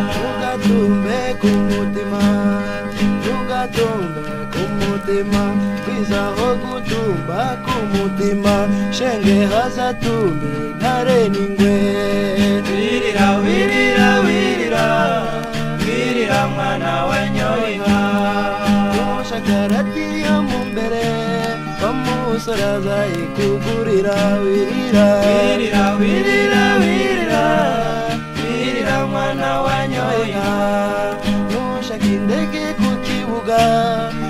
Ntugatumbe ku mutima, ntugatumbe ku mutima, kwiza ho gutumba ku mutima, shenge hazatumbe ntare n'ingwe. Wirira wirira wirira wirira mwana wanyoye inka. Shakarati yo mu mbere bamusaraza ikugurira. Wirira wirira wirira wirira wirira mwana wanyoye inka. Nushaka indege ku kibuga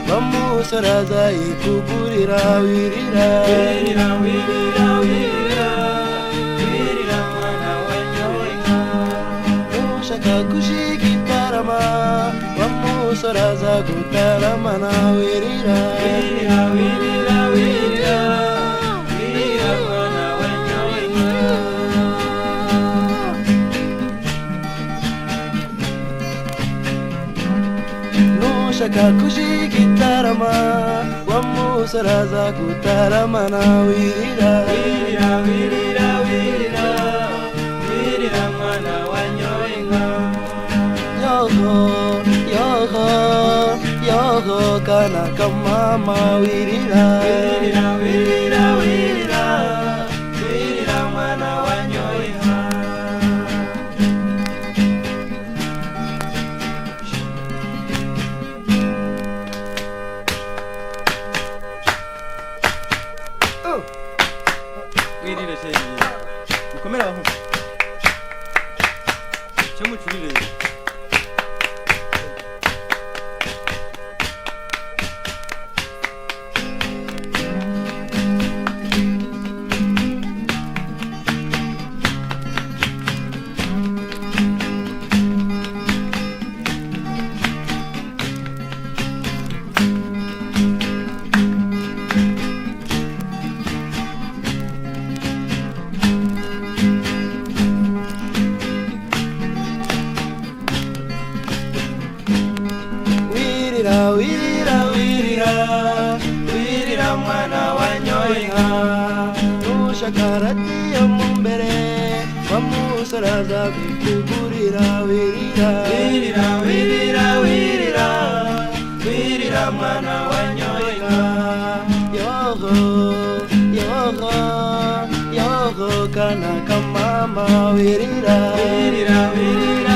bamusaraza ikugurira. Wirira wirira wirira wirira wirira mwana wanyoye inka. nushaka gushika itarama bamusaraza gutaramana. Wirira wirira wirira wirira wirira mwana wanyoye inka. nushaka gushika itarama bamusaraza gutaramana. Wirira wirira wirira wirira wirira mwana wanyoye inka. yoho yoho yoho kana kamama. Wirira wirira wirira wirira wirira mwana wanyoye inka. wirire shenge mukomere aho cyo mucurire. wirira wirira wirira wirira mwana wanyoye inka. nushakarati yo mu mbere bamusaraza bikugurira. Wirira wirira wirira wirira wirira mwana wanyoye inka. yoho yoho yoho kana kamama. Wirira wirira wirira